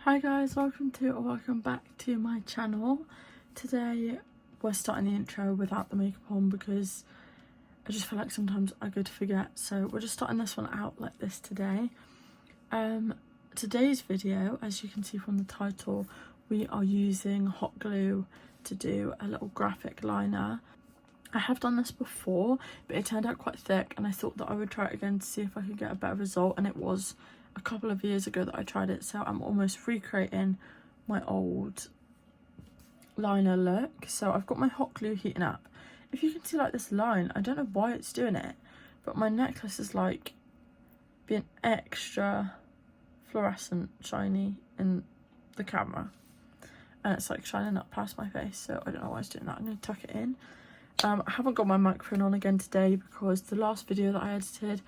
Hi guys, welcome back to my channel. Today we're starting the intro without the makeup on because I just feel like sometimes I go to forget, so we're just starting this one out like this today. Today's video, as you can see from the title, we are using hot glue to do a little graphic liner. I have done this before, but it turned out quite thick and I thought that I would try it again to see if I could get a better result, and it was a couple of years ago that I tried it, so I'm almost recreating my old liner look. So I've got my hot glue heating up. If you can see like this line, I don't know why it's doing it, but my necklace is like being extra fluorescent shiny in the camera and it's like shining up past my face, so I don't know why it's doing that. I'm going to tuck it in. I haven't got my microphone on again today because the last video that I edited,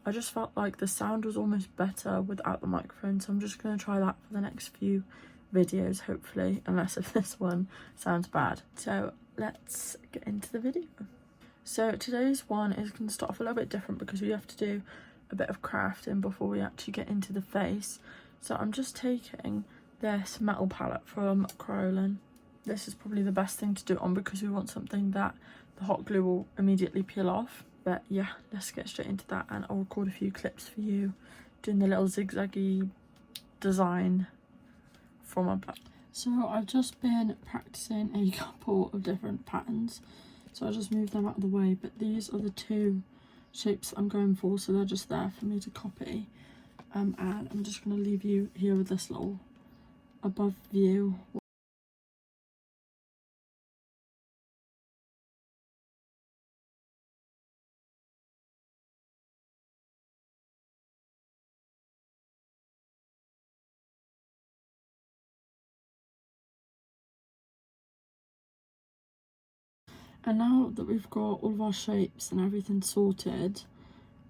I just felt like the sound was almost better without the microphone, so I'm just going to try that for the next few videos, hopefully, unless if this one sounds bad. So let's get into the video. So today's one is going to start off a little bit different because we have to do a bit of crafting before we actually get into the face. So I'm just taking this metal palette from Kryolan. This is probably the best thing to do it on because we want something that the hot glue will immediately peel off. But yeah, let's get straight into that, and I'll record a few clips for you doing the little zigzaggy design from my palette. So I've just been practicing a couple of different patterns, so I just moved them out of the way, but these are the two shapes that I'm going for, so they're just there for me to copy. And I'm just going to leave you here with this little above view. And now that we've got all of our shapes and everything sorted,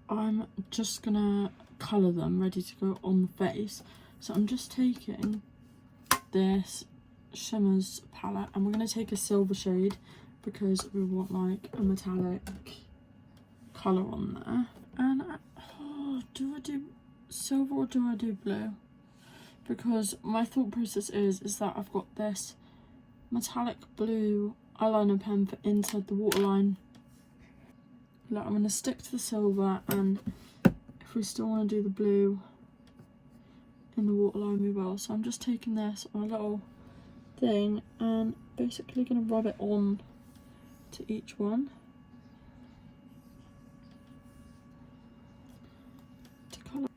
I'm just gonna colour them ready to go on the face. So I'm just taking this Shimmers palette and we're gonna take a silver shade because we want like a metallic colour on there. And do I do silver or do I do blue? Because my thought process is that I've got this metallic blue eyeliner pen for inside the waterline. Look, I'm going to stick to the silver, and if we still want to do the blue in the waterline we will. So I'm just taking this on a little thing and basically going to rub it on to each one to colour.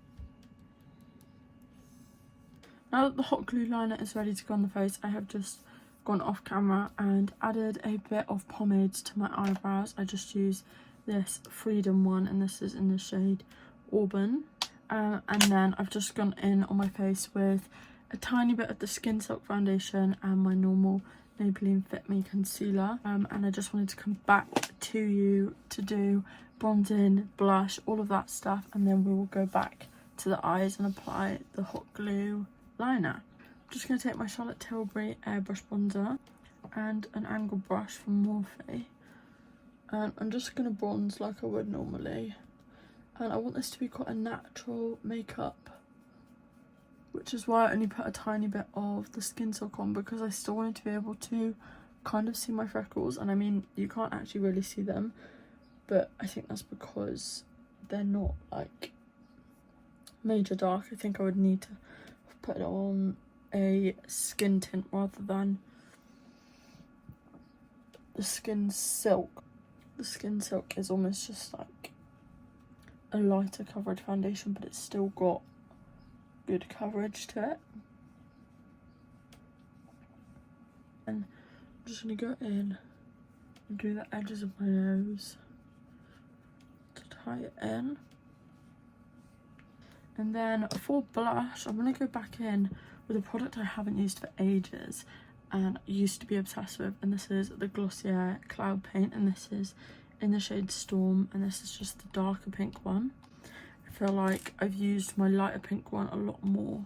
Now that the hot glue liner is ready to go on the face, I have just gone off camera and added a bit of pomade to my eyebrows. I just use this Freedom one, and this is in the shade Auburn. And then I've just gone in on my face with a tiny bit of the Skin Silk foundation and my normal Maybelline Fit Me concealer. And I just wanted to come back to you to do bronzing, blush, all of that stuff, and then we will go back to the eyes and apply the hot glue liner. I'm just going to take my Charlotte Tilbury airbrush bronzer and an angle brush from Morphe, and I'm just going to bronze like I would normally. And I want this to be quite a natural makeup, which is why I only put a tiny bit of the Skin Silk on, because I still wanted to be able to kind of see my freckles. And I mean, you can't actually really see them, but I think that's because they're not like major dark. I think I would need to put it on a skin tint rather than the Skin Silk. The Skin Silk is almost just like a lighter coverage foundation, but it's still got good coverage to it. And I'm just going to go in and do the edges of my nose to tie it in. And then for blush, I'm going to go back in with a product I haven't used for ages and used to be obsessed with, and this is the Glossier Cloud Paint, and this is in the shade Storm, and this is just the darker pink one. I feel like I've used my lighter pink one a lot more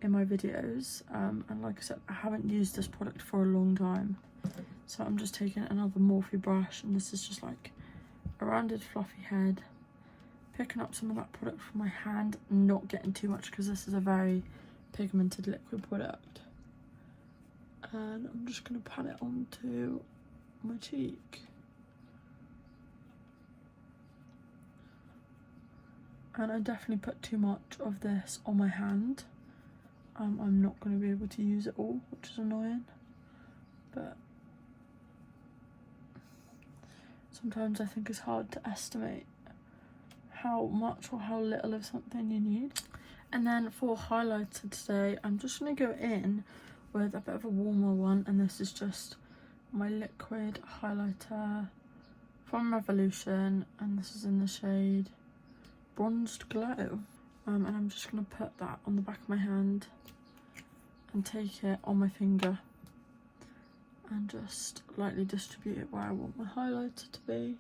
in my videos, and like I said, I haven't used this product for a long time. So I'm just taking another Morphe brush, and this is just like a rounded fluffy head, picking up some of that product from my hand, not getting too much because this is a very pigmented liquid product. And I'm just going to pat it onto my cheek. And I definitely put too much of this on my hand. I'm not going to be able to use it all, which is annoying. But sometimes I think it's hard to estimate how much or how little of something you need. And then for highlighter today, I'm just going to go in with a bit of a warmer one, and this is just my liquid highlighter from Revolution, and this is in the shade Bronzed Glow. And I'm just going to put that on the back of my hand and take it on my finger and just lightly distribute it where I want my highlighter to be.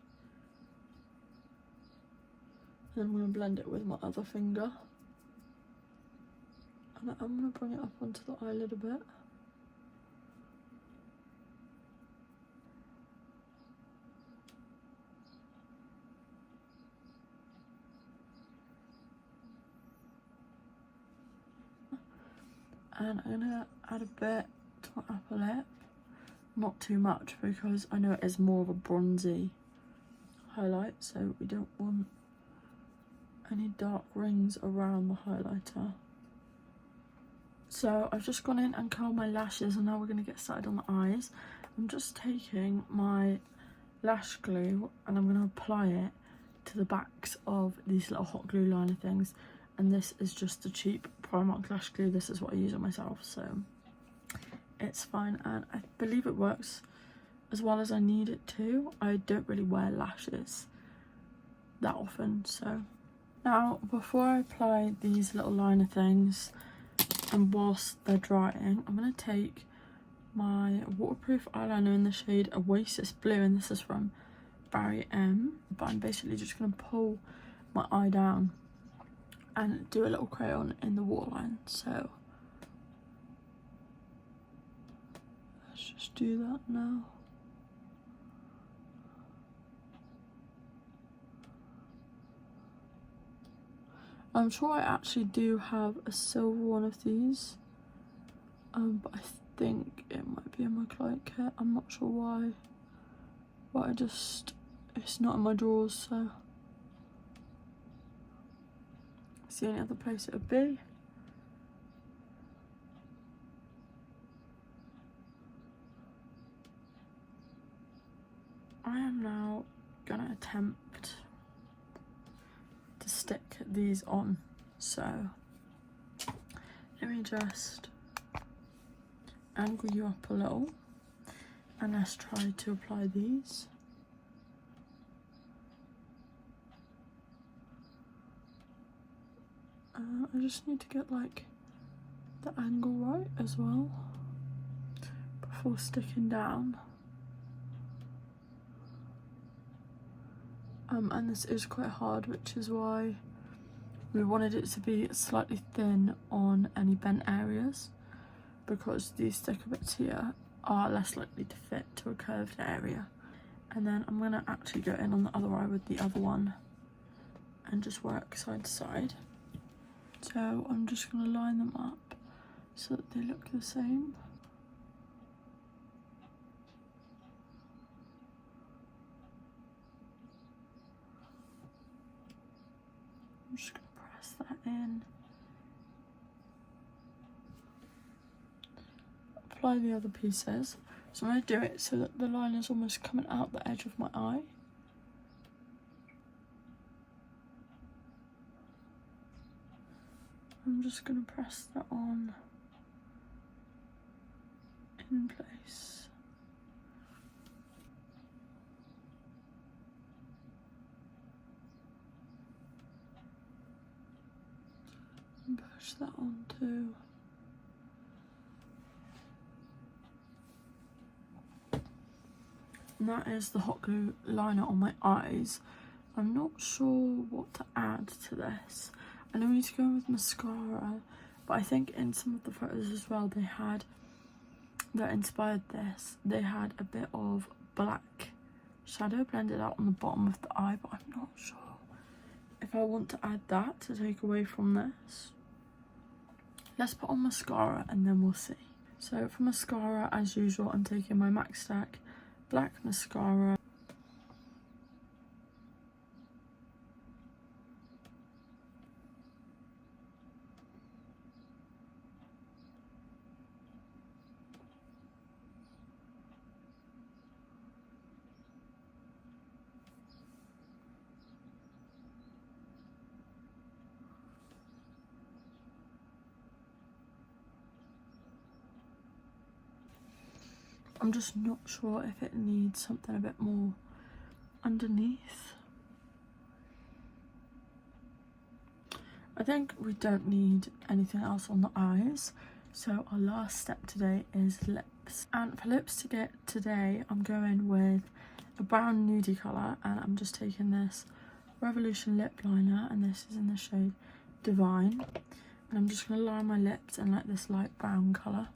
And I'm going to blend it with my other finger. And I'm going to bring it up onto the eyelid a bit. And I'm going to add a bit to my upper lip. Not too much, because I know it is more of a bronzy highlight, so we don't want any dark rings around the highlighter. So I've just gone in and curled my lashes, and now we're going to get started on the eyes. I'm just taking my lash glue and I'm going to apply it to the backs of these little hot glue liner things. And this is just a cheap Primark lash glue. This is what I use on myself, so it's fine, and I believe it works as well as I need it to. I don't really wear lashes that often. So now, before I apply these little liner things and whilst they're drying, I'm going to take my waterproof eyeliner in the shade Oasis Blue, and this is from Barry M. But I'm basically just going to pull my eye down and do a little crayon in the waterline. So let's just do that now. I'm sure I actually do have a silver one of these, but I think it might be in my client kit. I'm not sure why, but it's not in my drawers, so it's the only other place it would be. I am now gonna attempt to stick these on, so let me just angle you up a little and let's try to apply these. I just need to get like the angle right as well before sticking down. And this is quite hard, which is why we wanted it to be slightly thin on any bent areas, because these thicker bits here are less likely to fit to a curved area. And then I'm going to actually go in on the other eye with the other one and just work side to side. So I'm just going to line them up so that they look the same. I'm just going to press that in. Apply the other pieces. So I'm going to do it so that the line is almost coming out the edge of my eye. I'm just going to press that on in place. And push that on too. And that is the hot glue liner on my eyes. I'm not sure what to add to this. I know we need to go with mascara, but I think in some of the photos as well that inspired this, they had a bit of black shadow blended out on the bottom of the eye, but I'm not sure if I want to add that to take away from this. let's put on mascara and then we'll see. So for mascara, as usual, I'm taking my MAC Stack black mascara. I'm just not sure if it needs something a bit more underneath. I think we don't need anything else on the eyes. So our last step today is lips. And for lips today, I'm going with a brown nudie colour, and I'm just taking this Revolution lip liner, and this is in the shade Divine. And I'm just going to line my lips in like this light brown colour.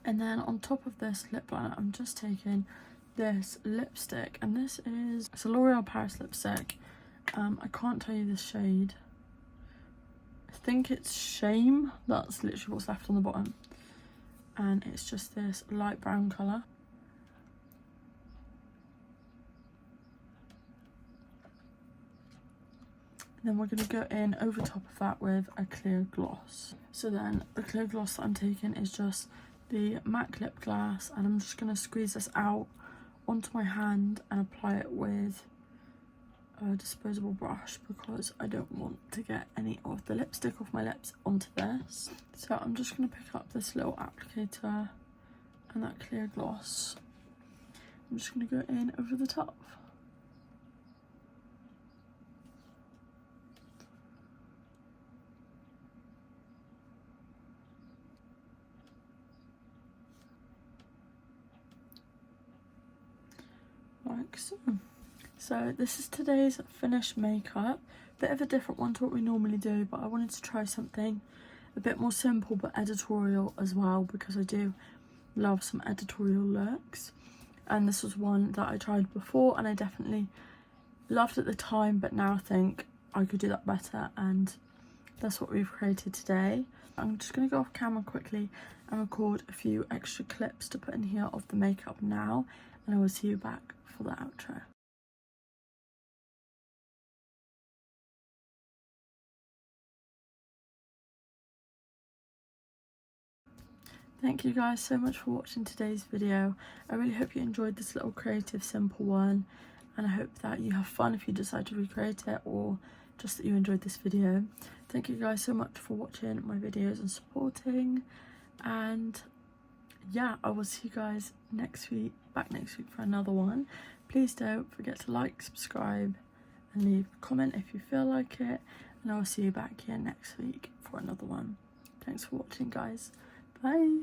And then on top of this lip liner, I'm just taking this lipstick, and it's a L'Oreal Paris lipstick. I can't tell you the shade. I think it's Shame. That's literally what's left on the bottom. And it's just this light brown colour. Then we're going to go in over top of that with a clear gloss. So then the clear gloss that I'm taking is just the MAC lip gloss, and I'm just going to squeeze this out onto my hand and apply it with a disposable brush, because I don't want to get any of the lipstick off my lips onto this. So I'm just going to pick up this little applicator and that clear gloss. I'm just going to go in over the top. Like so. So this is today's finished makeup. Bit of a different one to what we normally do, but I wanted to try something a bit more simple but editorial as well, because I do love some editorial looks. And this was one that I tried before and I definitely loved at the time, but now I think I could do that better, and that's what we've created today. I'm just going to go off camera quickly and record a few extra clips to put in here of the makeup now, and I will see you back for the outro. Thank you guys so much for watching today's video. I really hope you enjoyed this little creative simple one, and I hope that you have fun if you decide to recreate it, or just that you enjoyed this video. Thank you guys so much for watching my videos and supporting, and yeah, I will see you guys back next week for another one. Please don't forget to like, subscribe and leave a comment if you feel like it, and I will see you back here next week for another one. Thanks for watching guys. Bye.